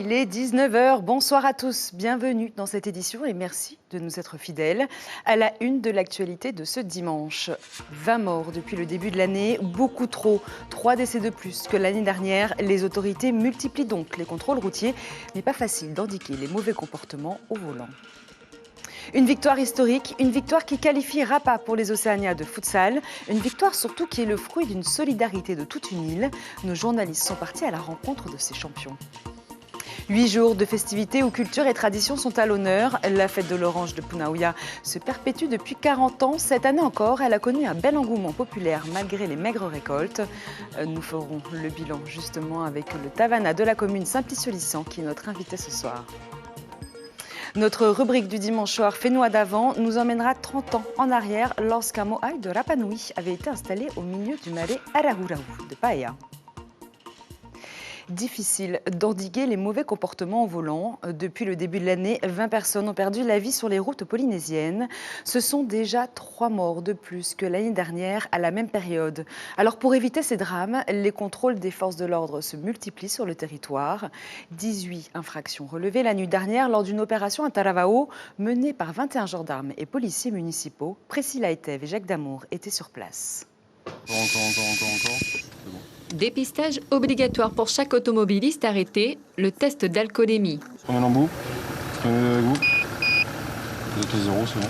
Il est 19 h, bonsoir à tous, bienvenue dans cette édition et merci de nous être fidèles. À la une de l'actualité de ce dimanche, 20 morts depuis le début de l'année, beaucoup trop, 3 décès de plus que l'année dernière. Les autorités multiplient donc les contrôles routiers, mais pas facile d'indiquer les mauvais comportements au volant. Une victoire historique, une victoire qui qualifie Rapa pour les Océanias de futsal, une victoire surtout qui est le fruit d'une solidarité de toute une île. Nos journalistes sont partis à la rencontre de ces champions. 8 jours de festivités où culture et tradition sont à l'honneur. La fête de l'orange de Punaouia se perpétue depuis 40 ans. Cette année encore, elle a connu un bel engouement populaire malgré les maigres récoltes. Nous ferons le bilan justement avec le Tavana de la commune Saint-Ply-sur-Lissan qui est notre invité ce soir. Notre rubrique du dimanche soir Fénois d'avant nous emmènera 30 ans en arrière lorsqu'un moai de Rapa Nui avait été installé au milieu du marais Arahurahu de Paea. Difficile d'endiguer les mauvais comportements au volant. Depuis le début de l'année, 20 personnes ont perdu la vie sur les routes polynésiennes. Ce sont déjà 3 morts de plus que l'année dernière à la même période. Alors pour éviter ces drames, les contrôles des forces de l'ordre se multiplient sur le territoire. 18 infractions relevées la nuit dernière lors d'une opération à Taravao menée par 21 gendarmes et policiers municipaux. Priscilla Etève et Jacques Damour étaient sur place. Encore. C'est bon. Dépistage obligatoire pour chaque automobiliste arrêté, le test d'alcoolémie. Prenez l'embout, prenez le goût. Vous êtes à 0, c'est bon.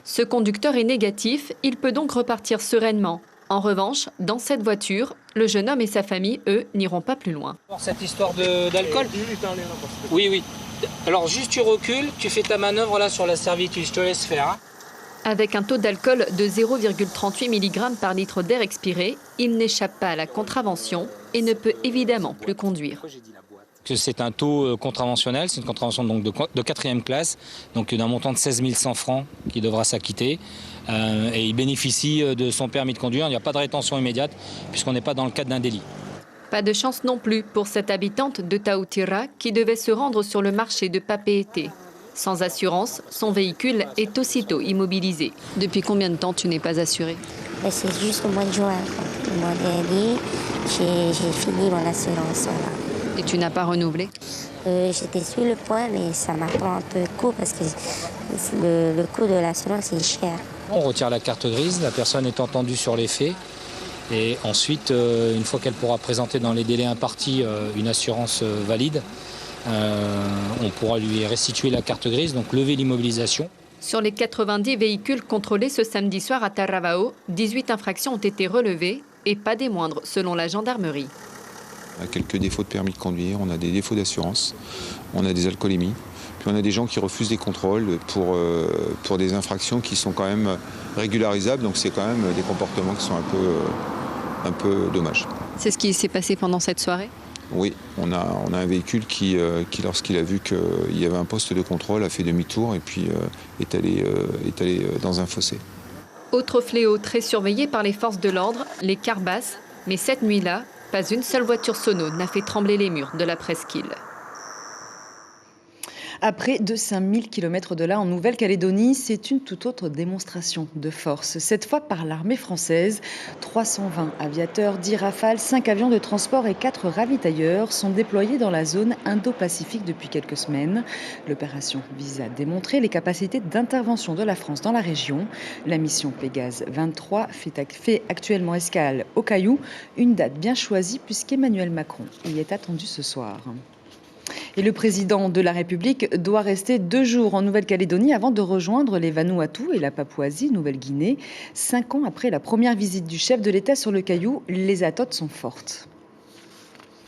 Ce conducteur est négatif, il peut donc repartir sereinement. En revanche, dans cette voiture, le jeune homme et sa famille, eux, n'iront pas plus loin. Cette histoire d'alcool ? Oui. Alors juste tu recules, tu fais ta manœuvre là sur la servitude, je te laisse faire. Hein. Avec un taux d'alcool de 0,38 mg par litre d'air expiré, il n'échappe pas à la contravention et ne peut évidemment plus conduire. C'est un taux contraventionnel, c'est une contravention donc de 4e classe, donc d'un montant de 16 100 francs qu'il devra s'acquitter. Et il bénéficie de son permis de conduire, il n'y a pas de rétention immédiate puisqu'on n'est pas dans le cadre d'un délit. Pas de chance non plus pour cette habitante de Tautira qui devait se rendre sur le marché de Papeete. Sans assurance, son véhicule est aussitôt immobilisé. Depuis combien de temps tu n'es pas assuré ? C'est juste au mois de juin. Au mois dernier, j'ai fini mon assurance. Voilà. Et tu n'as pas renouvelé ? J'étais sur le point, mais ça m'a pris un peu de coup parce que le coût de l'assurance est cher. On retire la carte grise, la personne est entendue sur les faits. Et ensuite, une fois qu'elle pourra présenter dans les délais impartis une assurance valide, on pourra lui restituer la carte grise, donc lever l'immobilisation. Sur les 90 véhicules contrôlés ce samedi soir à Taravao, 18 infractions ont été relevées et pas des moindres selon la gendarmerie. On a quelques défauts de permis de conduire, on a des défauts d'assurance, on a des alcoolémies, puis on a des gens qui refusent des contrôles pour des infractions qui sont quand même régularisables, donc c'est quand même des comportements qui sont un peu dommages. C'est ce qui s'est passé pendant cette soirée ? Oui, on a un véhicule qui lorsqu'il a vu qu'il y avait un poste de contrôle, a fait demi-tour et puis est allé dans un fossé. Autre fléau très surveillé par les forces de l'ordre, les carbasses. Mais cette nuit-là, pas une seule voiture sono n'a fait trembler les murs de la presqu'île. À près de 5000 km de là, en Nouvelle-Calédonie, c'est une toute autre démonstration de force. Cette fois par l'armée française. 320 aviateurs, 10 Rafales, 5 avions de transport et 4 ravitailleurs sont déployés dans la zone Indo-Pacifique depuis quelques semaines. L'opération vise à démontrer les capacités d'intervention de la France dans la région. La mission Pégase 23 fait actuellement escale au Caillou, une date bien choisie puisqu'Emmanuel Macron y est attendu ce soir. Et le président de la République doit rester 2 jours en Nouvelle-Calédonie avant de rejoindre les Vanuatu et la Papouasie-Nouvelle-Guinée. 5 ans après la première visite du chef de l'État sur le Caillou, les attentes sont fortes.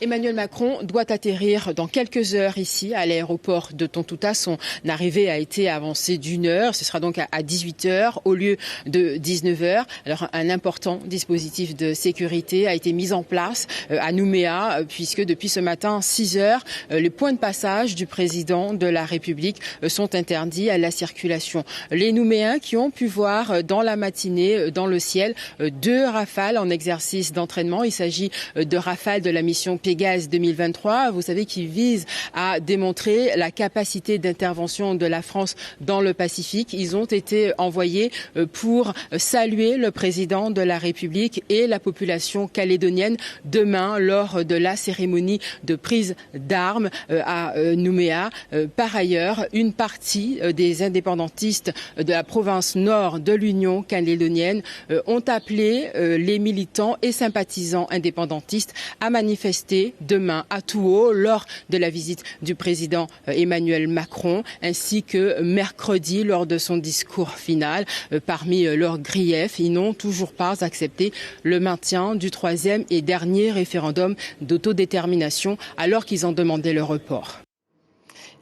Emmanuel Macron doit atterrir dans quelques heures ici à l'aéroport de Tontouta. Son arrivée a été avancée d'1 heure. Ce sera donc à 18h au lieu de 19h. Alors un important dispositif de sécurité a été mis en place à Nouméa puisque depuis ce matin 6h, les points de passage du président de la République sont interdits à la circulation. Les Nouméens qui ont pu voir dans la matinée dans le ciel 2 Rafales en exercice d'entraînement. Il s'agit de Rafales de la mission Pégase 2023, vous savez, qui vise à démontrer la capacité d'intervention de la France dans le Pacifique. Ils ont été envoyés pour saluer le président de la République et la population calédonienne demain lors de la cérémonie de prise d'armes à Nouméa. Par ailleurs, une partie des indépendantistes de la province nord de l'Union calédonienne ont appelé les militants et sympathisants indépendantistes à manifester demain à Tuo lors de la visite du président Emmanuel Macron, ainsi que mercredi lors de son discours final. Parmi leurs griefs, ils n'ont toujours pas accepté le maintien du troisième et dernier référendum d'autodétermination alors qu'ils en demandaient le report.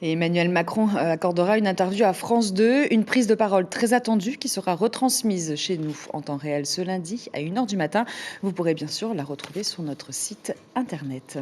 Et Emmanuel Macron accordera une interview à France 2, une prise de parole très attendue qui sera retransmise chez nous en temps réel ce lundi à 1h du matin. Vous pourrez bien sûr la retrouver sur notre site internet.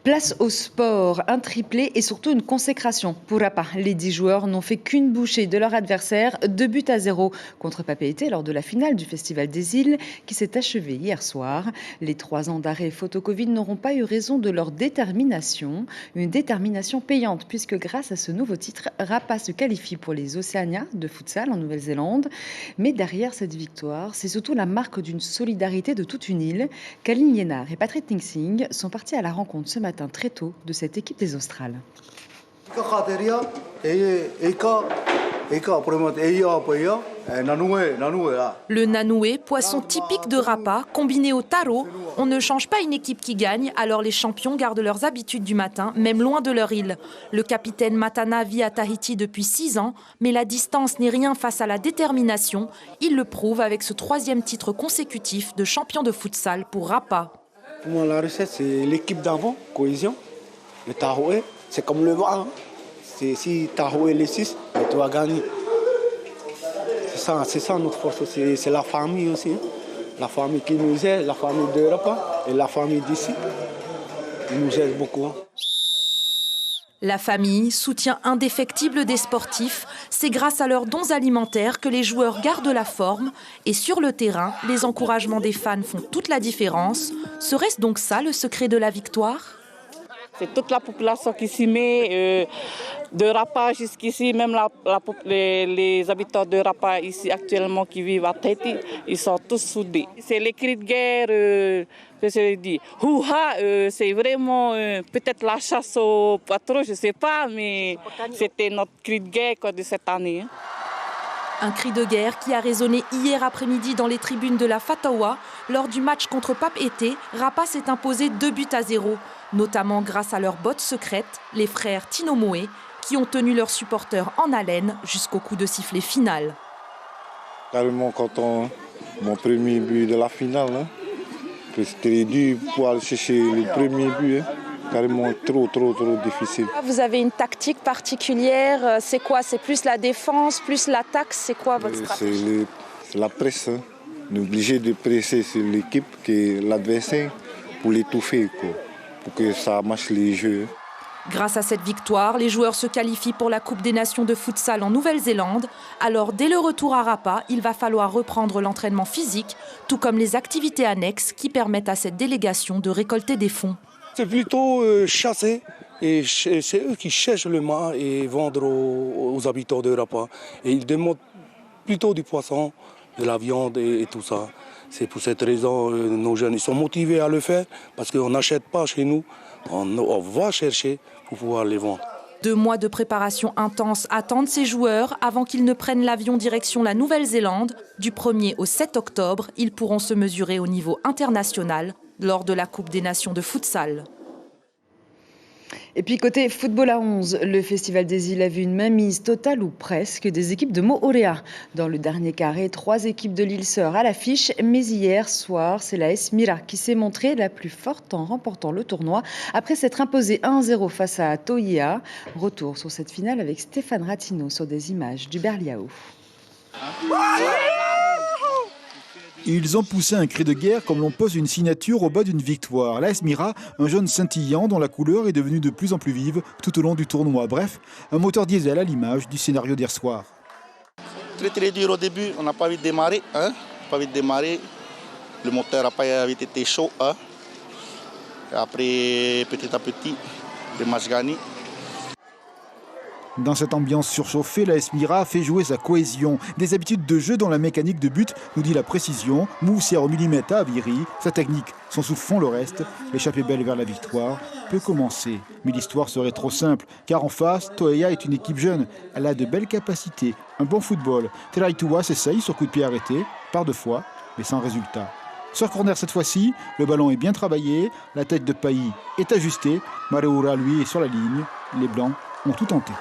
Place au sport, un triplé et surtout une consécration pour Rapa. Les 10 joueurs n'ont fait qu'une bouchée de leur adversaire, 2-0 contre Papeete lors de la finale du Festival des Îles qui s'est achevée hier soir. Les 3 ans d'arrêt photo-Covid n'auront pas eu raison de leur détermination. Une détermination payante puisque grâce à ce nouveau titre, Rapa se qualifie pour les Océania de futsal en Nouvelle-Zélande. Mais derrière cette victoire, c'est surtout la marque d'une solidarité de toute une île. Kaline Liénard et Patrick Tingsing sont partis à la rencontre ce matin très tôt de cette équipe des Australes. Le nanoué, poisson typique de Rapa, combiné au taro. On ne change pas une équipe qui gagne, alors les champions gardent leurs habitudes du matin, même loin de leur île. Le capitaine Matana vit à Tahiti depuis 6 ans, mais la distance n'est rien face à la détermination. Il le prouve avec ce 3e titre consécutif de champion de futsal pour Rapa. Pour moi, la recette, c'est l'équipe d'avant, cohésion. Le taroué, c'est comme le vent. Si taroué les 6, tu vas gagner. C'est ça notre force, c'est la famille aussi. La famille qui nous aide, la famille de Rapa et la famille d'ici. Ils nous aident beaucoup. La famille, soutien indéfectible des sportifs, c'est grâce à leurs dons alimentaires que les joueurs gardent la forme. Et sur le terrain, les encouragements des fans font toute la différence. Serait-ce donc ça le secret de la victoire ? C'est toute la population qui s'y met, de Rapa jusqu'ici, même les habitants de Rapa ici actuellement qui vivent à Tahiti, ils sont tous soudés. C'est les cris de guerre, je dis, houha, c'est vraiment peut-être la chasse au patron, je ne sais pas, mais c'était notre cri de guerre de cette année. Un cri de guerre qui a résonné hier après-midi dans les tribunes de la Fatawa. Lors du match contre Papeete, Rapa s'est imposé 2-0, notamment grâce à leur botte secrète, les frères Tinomoe, qui ont tenu leurs supporters en haleine jusqu'au coup de sifflet final. Carrément, mon premier but de la finale, c'était dur pour aller chercher le premier but. Carrément trop difficile. Vous avez une tactique particulière, c'est quoi? C'est plus la défense, plus l'attaque, c'est quoi votre stratégie? C'est la presse. On est obligé de presser sur l'équipe, l'adversaire, pour l'étouffer, pour que ça marche les jeux. Grâce à cette victoire, les joueurs se qualifient pour la Coupe des Nations de futsal en Nouvelle-Zélande. Alors, dès le retour à Rapa, il va falloir reprendre l'entraînement physique, tout comme les activités annexes qui permettent à cette délégation de récolter des fonds. C'est plutôt chasser, et c'est eux qui cherchent le mât et vendre aux habitants de Rapa. Et ils demandent plutôt du poisson, de la viande et tout ça. C'est pour cette raison que nos jeunes ils sont motivés à le faire, parce qu'on n'achète pas chez nous, on va chercher pour pouvoir les vendre. 2 mois de préparation intense attendent ces joueurs avant qu'ils ne prennent l'avion direction la Nouvelle-Zélande. Du 1er au 7 octobre, ils pourront se mesurer au niveau international lors de la Coupe des Nations de futsal. Et puis côté football à 11, le Festival des Îles a vu une mainmise totale ou presque des équipes de Moorea. Dans le dernier carré, 3 équipes de l'île Sœur à l'affiche, mais hier soir, c'est la AS Mira qui s'est montrée la plus forte en remportant le tournoi après s'être imposée 1-0 face à Toia. Retour sur cette finale avec Stéphane Ratino sur des images du Berliao. Ils ont poussé un cri de guerre comme l'on pose une signature au bas d'une victoire. L'AS Mira, un jaune scintillant dont la couleur est devenue de plus en plus vive tout au long du tournoi. Bref, un moteur diesel à l'image du scénario d'hier soir. Très dur au début, on n'a pas envie de démarrer. Le moteur n'a pas été chaud. Et après, petit à petit, les matchs gagnés. Dans cette ambiance surchauffée, l'AS Mira fait jouer sa cohésion. Des habitudes de jeu dans la mécanique de but, nous dit la précision. Moussière au millimètre à Aviri. Sa technique, son souffle font le reste. L'échappée belle vers la victoire peut commencer. Mais l'histoire serait trop simple, car en face, Toeya est une équipe jeune. Elle a de belles capacités, un bon football. Teraitoua s'essaye sur coup de pied arrêté, par 2 fois, mais sans résultat. Sur corner cette fois-ci, le ballon est bien travaillé, la tête de Pailly est ajustée. Mareoura, lui, est sur la ligne. Les Blancs ont tout tenté.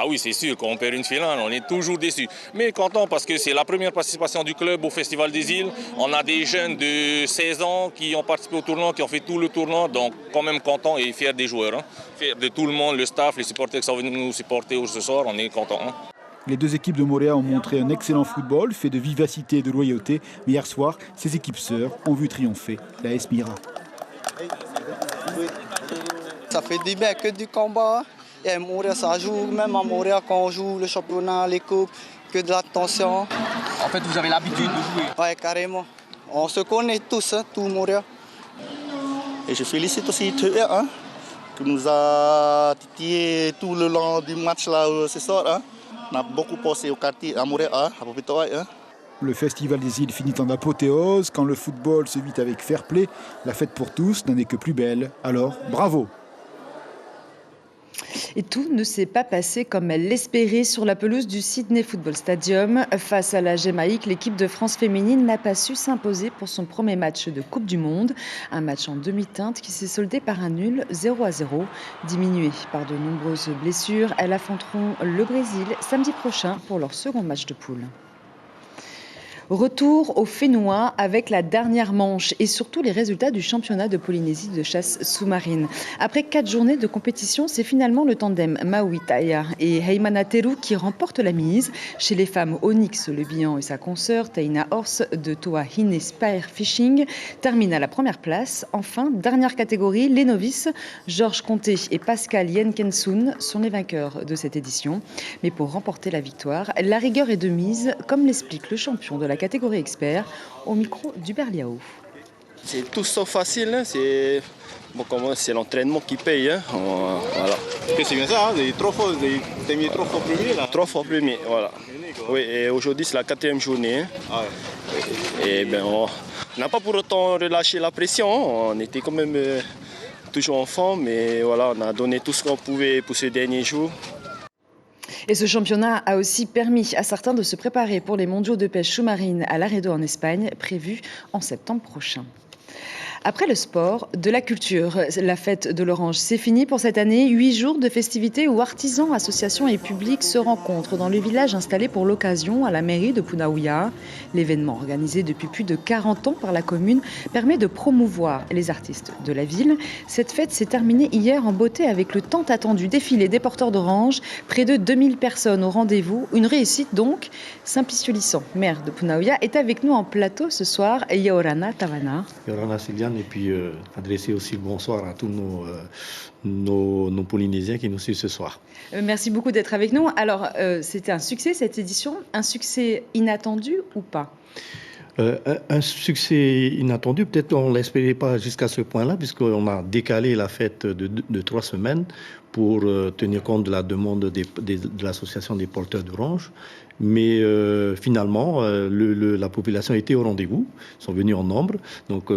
Ah oui, c'est sûr, quand on perd une finale, on est toujours déçu. Mais content parce que c'est la première participation du club au Festival des Îles. On a des jeunes de 16 ans qui ont participé au tournoi, qui ont fait tout le tournoi. Donc quand même content et fier des joueurs. Hein. Fier de tout le monde, le staff, les supporters qui sont venus nous supporter ce soir, on est content. Hein. Les 2 équipes de Moorea ont montré un excellent football, fait de vivacité et de loyauté. Mais hier soir, ces équipes sœurs ont vu triompher l'AS Mira. Ça fait du bien que du combat. Et à Moorea, ça joue, même à Moorea, quand on joue le championnat, les coupes, que de la tension. En fait, vous avez l'habitude de jouer? Oui, carrément. On se connaît tous, hein, tout Moorea. Et je félicite aussi Théa, hein, qui nous a titillé tout le long du match là, ce soir. Hein. On a beaucoup passé au quartier à Moorea, à Popitoa. Hein. Le Festival des Îles finit en apothéose. Quand le football se vit avec fair play, la fête pour tous n'en est que plus belle. Alors, bravo! Et tout ne s'est pas passé comme elle l'espérait sur la pelouse du Sydney Football Stadium. Face à la Jamaïque, l'équipe de France féminine n'a pas su s'imposer pour son premier match de Coupe du Monde. Un match en demi-teinte qui s'est soldé par un nul 0-0. Diminuées par de nombreuses blessures, elles affronteront le Brésil samedi prochain pour leur second match de poule. Retour au Fénois avec la dernière manche et surtout les résultats du championnat de Polynésie de chasse sous-marine. Après 4 journées de compétition, c'est finalement le tandem Maui Taia et Heimana Teru qui remportent la mise. Chez les femmes, Onyx Le Bihan et sa consoeur Taina Horse de Toa Hine Spear Fishing terminent à la première place. Enfin, dernière catégorie, les novices. Georges Comté et Pascal Yenkensun sont les vainqueurs de cette édition. Mais pour remporter la victoire, la rigueur est de mise, comme l'explique le champion de la catégorie expert au micro du Berliao. C'est tout sauf facile, hein. C'est l'entraînement qui paye. Hein. Voilà. C'est bien ça, hein. 3 fois, t'as mis 3 fois premier là. 3 fois premier, voilà. Oui, et aujourd'hui c'est la 4e journée. Hein. Ah ouais. Et ben on n'a pas pour autant relâché la pression. On était quand même toujours en forme, mais voilà, on a donné tout ce qu'on pouvait pour ces derniers jours. Et ce championnat a aussi permis à certains de se préparer pour les mondiaux de pêche sous-marine à Laredo en Espagne, prévus en septembre prochain. Après le sport, de la culture. La fête de l'Orange, c'est fini pour cette année. 8 jours de festivités où artisans, associations et publics se rencontrent dans le village installé pour l'occasion à la mairie de Punaouia. L'événement, organisé depuis plus de 40 ans par la commune, permet de promouvoir les artistes de la ville. Cette fête s'est terminée hier en beauté avec le tant attendu défilé des porteurs d'orange. Près de 2000 personnes au rendez-vous. Une réussite donc. Simplice-Lissan, maire de Punaouia, est avec nous en plateau ce soir. Yaorana Tavana. Yaorana Sylviane. Et puis adresser aussi le bonsoir à tous nos Polynésiens qui nous suivent ce soir. Merci beaucoup d'être avec nous. Alors, c'était un succès cette édition, un succès inattendu ou pas ? Un succès inattendu, peut-être on ne l'espérait pas jusqu'à ce point-là, puisqu'on a décalé la fête de 3 semaines pour tenir compte de la demande de l'association des porteurs d'orange. Mais finalement, la population était au rendez-vous, ils sont venus en nombre. Donc,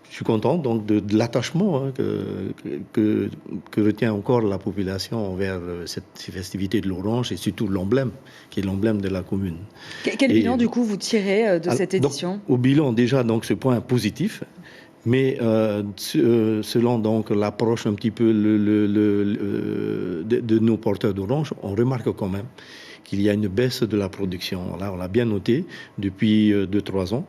je suis content donc, de l'attachement hein, que retient encore la population envers ces festivités de l'orange et surtout l'emblème, qui est l'emblème de la commune. Quel bilan, du coup, vous tirez de cette édition ? Donc, au bilan, déjà, donc, ce point positif. Mais selon donc, l'approche un petit peu de nos porteurs d'orange, on remarque quand même qu'il y a une baisse de la production. Là, on l'a bien noté depuis 2-3 ans.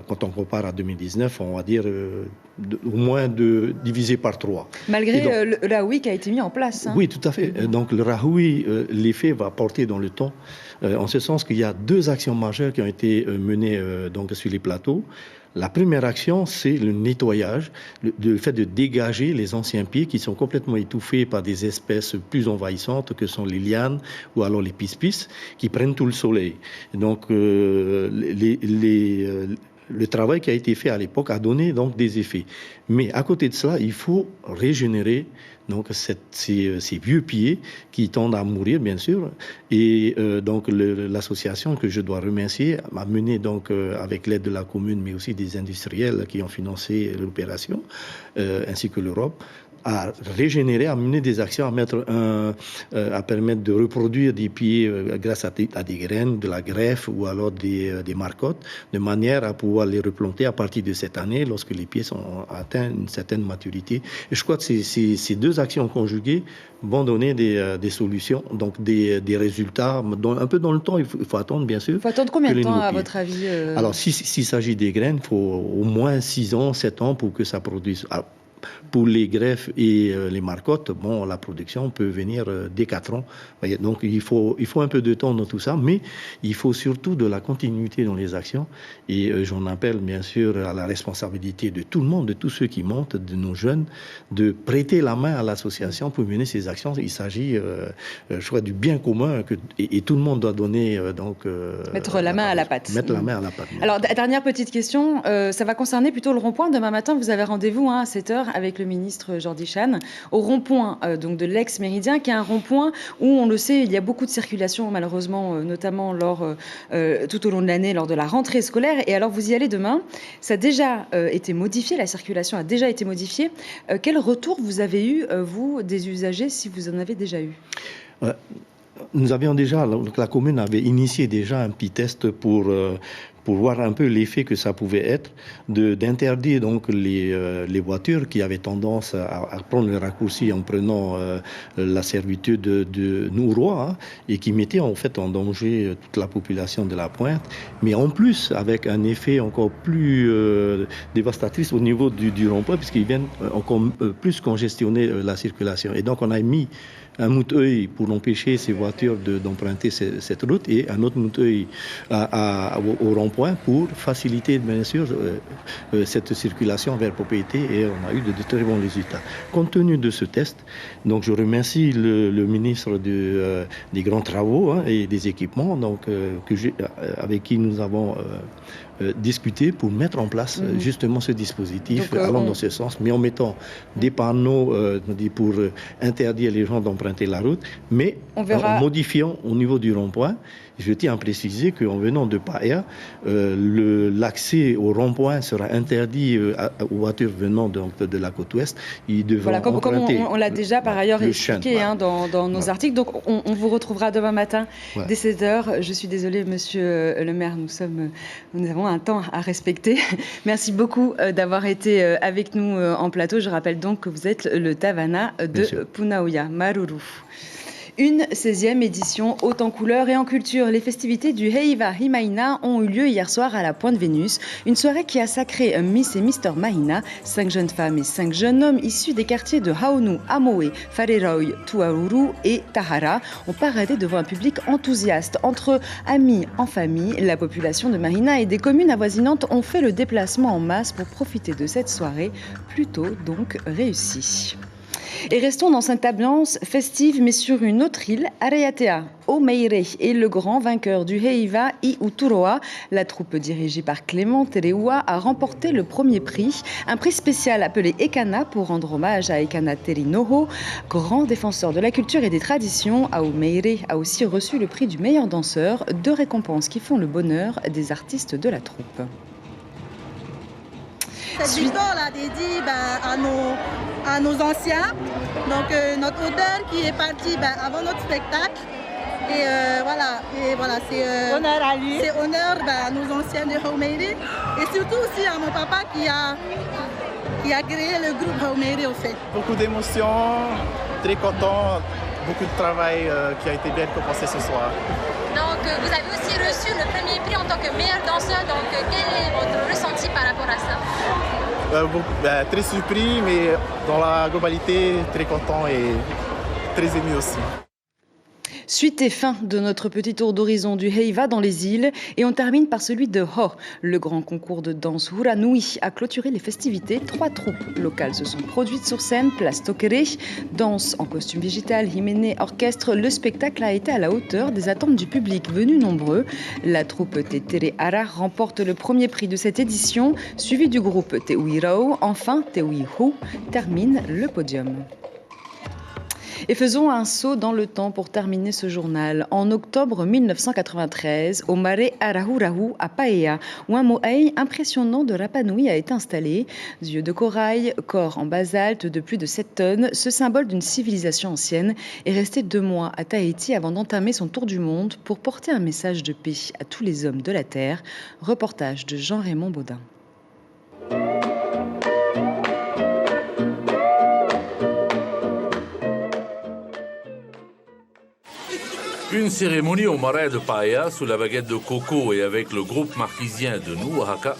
Quand on compare à 2019, on va dire au moins divisé par 3. Malgré donc, le Rahoui qui a été mis en place. Hein. Oui, tout à fait. Donc le Rahoui, l'effet va porter dans le temps, en ce sens qu'il y a 2 actions majeures qui ont été menées donc, sur les plateaux. La première action, c'est le nettoyage, le fait de dégager les anciens pieds qui sont complètement étouffés par des espèces plus envahissantes que sont les lianes ou alors les pis-pis qui prennent tout le soleil. Donc le travail qui a été fait à l'époque a donné donc des effets. Mais à côté de cela, il faut régénérer donc ces vieux pieds qui tendent à mourir, bien sûr. Et donc l'association que je dois remercier m'a mené donc avec l'aide de la commune, mais aussi des industriels qui ont financé l'opération, ainsi que l'Europe, à régénérer, à mener des actions, à permettre de reproduire des pieds grâce à des graines, de la greffe ou alors des marcottes, de manière à pouvoir les replanter à partir de cette année, lorsque les pieds ont atteint une certaine maturité. Et je crois que ces deux actions conjuguées vont donner des solutions, donc des résultats. Un peu dans le temps, il faut attendre, bien sûr. Il faut attendre combien de temps, à votre avis Alors, s'il s'agit des graines, il faut au moins 6 ans, 7 ans pour que ça produise. Alors, pour les greffes et les marcottes, bon, la production peut venir dès 4 ans. Donc il faut un peu de temps dans tout ça, mais il faut surtout de la continuité dans les actions. Et j'en appelle bien sûr à la responsabilité de tout le monde, de tous ceux qui montent, de nos jeunes, de prêter la main à l'association pour mener ces actions. Il s'agit, je crois, du bien commun et tout le monde doit donner mettre la main à la pâte. Mettre la main à la pâte. Alors, dernière petite question, ça va concerner plutôt le rond-point. Demain matin, vous avez rendez-vous à 7h avec le ministre Jordi Chan au rond-point donc de l'ex-Méridien, qui est un rond-point où, on le sait, il y a beaucoup de circulation, malheureusement, notamment tout au long de l'année, lors de la rentrée scolaire. Et alors, vous y allez demain. Ça a déjà été modifié, la circulation a déjà été modifiée. Quel retour vous avez eu, vous, des usagers, si vous en avez déjà eu ? Nous avions déjà, la commune avait initié déjà un petit test pour voir un peu l'effet que ça pouvait être, d'interdire donc les voitures qui avaient tendance à prendre le raccourci en prenant la servitude de Nourois, hein, et qui mettaient en fait en danger toute la population de la Pointe, mais en plus avec un effet encore plus dévastatrice au niveau du rond-point, puisqu'ils viennent encore plus congestionner la circulation. Et donc on a mis un moute-œil pour empêcher ces voitures d'emprunter cette route et un autre moute-œil au rond-point pour faciliter bien sûr cette circulation vers propriété, et on a eu de très bons résultats. Compte tenu de ce test, donc je remercie le ministre des grands travaux, hein, et des équipements, donc, avec qui nous avons discuter pour mettre en place justement ce dispositif, allant dans ce sens, mais en mettant des panneaux pour interdire les gens d'emprunter la route, mais en modifiant au niveau du rond-point. Je tiens à préciser qu'en venant de Paia, l'accès au rond-point sera interdit aux voitures venant de la côte ouest. Ils devront emprunter comme on l'a déjà par ailleurs expliqué dans nos articles. Donc on vous retrouvera demain matin dès 7h. Je suis désolée, monsieur le maire, nous avons un temps à respecter. Merci beaucoup d'avoir été avec nous en plateau. Je rappelle donc que vous êtes le Tavana de Punaouia. Maruru. Une 16e édition haute en couleurs et en culture. Les festivités du Heiva Himaina ont eu lieu hier soir à la Pointe Vénus. Une soirée qui a sacré Miss et Mister Mahina, 5 jeunes femmes et 5 jeunes hommes issus des quartiers de Haonu, Amoe, Whareroy, Tuauru et Tahara ont paradé devant un public enthousiaste. Entre amis, en famille, la population de Mahina et des communes avoisinantes ont fait le déplacement en masse pour profiter de cette soirée, plutôt donc réussie. Et restons dans cette ambiance festive, mais sur une autre île, Areatea. Omeire est le grand vainqueur du Heiva i Uturoa. La troupe dirigée par Clément Tereua a remporté le premier prix, un prix spécial appelé Ekana pour rendre hommage à Ekana Terinoho, grand défenseur de la culture et des traditions. Omeire a aussi reçu le prix du meilleur danseur, 2 récompenses qui font le bonheur des artistes de la troupe. Cette victoire l'a dédiée à nos anciens, donc notre auteur qui est parti avant notre spectacle. Et voilà, c'est honneur à lui. C'est honneur à nos anciens de Haumeire et surtout aussi à mon papa qui a créé le groupe Haumeire au fait. Beaucoup d'émotions, très content, beaucoup de travail qui a été bien compensé ce soir. Donc vous avez aussi reçu le premier prix en tant que meilleur danseur, donc quel est votre ressenti par rapport à ça? Très surpris, mais dans la globalité, très content et très ému aussi. Suite et fin de notre petit tour d'horizon du Heiva dans les îles et on termine par celui de Ho. Le grand concours de danse Hura Nui a clôturé les festivités. 3 troupes locales se sont produites sur scène, place Tokere. Danse en costume végétal, Himene, orchestre, le spectacle a été à la hauteur des attentes du public venu nombreux. La troupe Te Tere Ara remporte le premier prix de cette édition, suivi du groupe Te Uirao. Enfin, Te Uihu termine le podium. Et faisons un saut dans le temps pour terminer ce journal. En octobre 1993, au Mare Arahurahu à Paea, où un moai impressionnant de Rapa Nui a été installé. Yeux de corail, corps en basalte de plus de 7 tonnes, ce symbole d'une civilisation ancienne est resté 2 mois à Tahiti avant d'entamer son tour du monde pour porter un message de paix à tous les hommes de la Terre. Reportage de Jean-Raymond Baudin. Une cérémonie au marais de Paea sous la baguette de coco et avec le groupe marquisien de Nuwahaka.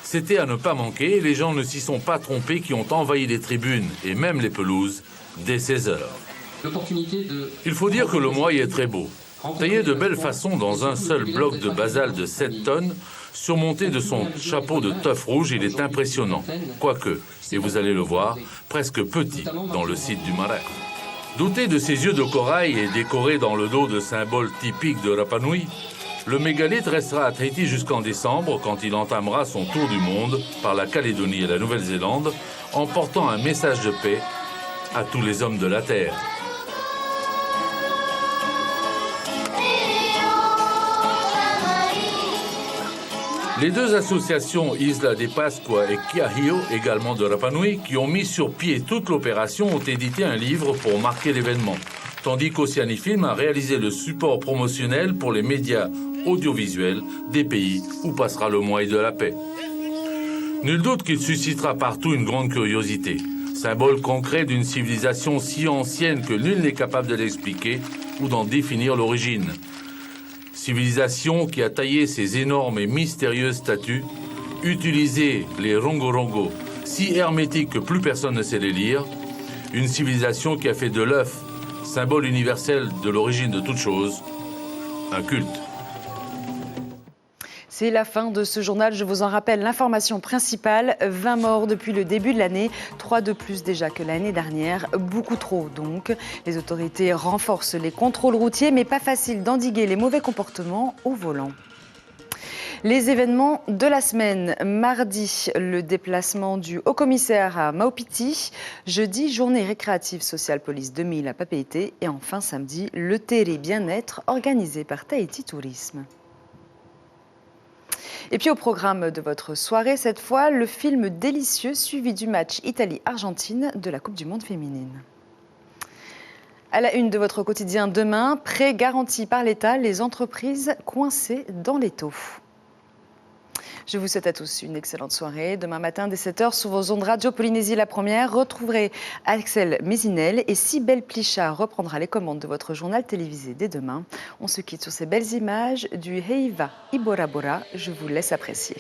C'était à ne pas manquer et les gens ne s'y sont pas trompés qui ont envahi les tribunes et même les pelouses dès 16 heures. Il faut dire que le moai est très beau. Taillé de belle façon dans un seul bloc de basalte de 7 tonnes, surmonté de son chapeau de teuf rouge, il est impressionnant. Quoique, et vous allez le voir, presque petit dans le site du marais. Doté de ses yeux de corail et décoré dans le dos de symboles typiques de Rapa Nui, le mégalithe restera à Tahiti jusqu'en décembre quand il entamera son tour du monde par la Calédonie et la Nouvelle-Zélande en portant un message de paix à tous les hommes de la Terre. Les 2 associations Isla de Pascua et Kiahio, également de Rapa Nui, qui ont mis sur pied toute l'opération, ont édité un livre pour marquer l'événement, tandis qu'Oceanifilm a réalisé le support promotionnel pour les médias audiovisuels des pays où passera le mois de la paix. Nul doute qu'il suscitera partout une grande curiosité, symbole concret d'une civilisation si ancienne que nul n'est capable de l'expliquer ou d'en définir l'origine. Civilisation qui a taillé ces énormes et mystérieuses statues, utilisé les rongo-rongo, si hermétiques que plus personne ne sait les lire, une civilisation qui a fait de l'œuf, symbole universel de l'origine de toute chose, un culte. C'est la fin de ce journal. Je vous en rappelle l'information principale. 20 morts depuis le début de l'année, 3 de plus déjà que l'année dernière. Beaucoup trop donc. Les autorités renforcent les contrôles routiers, mais pas facile d'endiguer les mauvais comportements au volant. Les événements de la semaine. Mardi, le déplacement du haut-commissaire à Maupiti. Jeudi, journée récréative sociale police 2000 à Papeete. Et enfin, samedi, le Tere bien-être organisé par Tahiti Tourisme. Et puis au programme de votre soirée, cette fois, le film délicieux suivi du match Italie-Argentine de la Coupe du Monde féminine. À la une de votre quotidien demain, prêt garanti par l'État, les entreprises coincées dans l'étau. Je vous souhaite à tous une excellente soirée. Demain matin, dès 7h, sur vos ondes Radio Polynésie la première, retrouverez Axel Mézinel et Cybèle Plichard reprendra les commandes de votre journal télévisé dès demain. On se quitte sur ces belles images du Heiva Ibora Bora. Je vous laisse apprécier.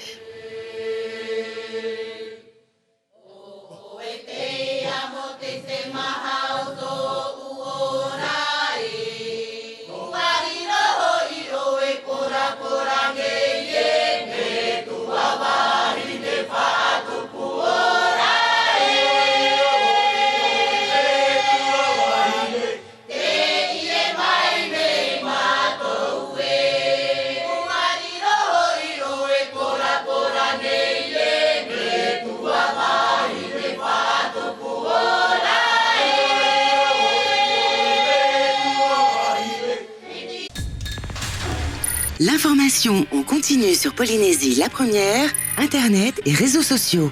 L'information en continu sur Polynésie la première, Internet et réseaux sociaux.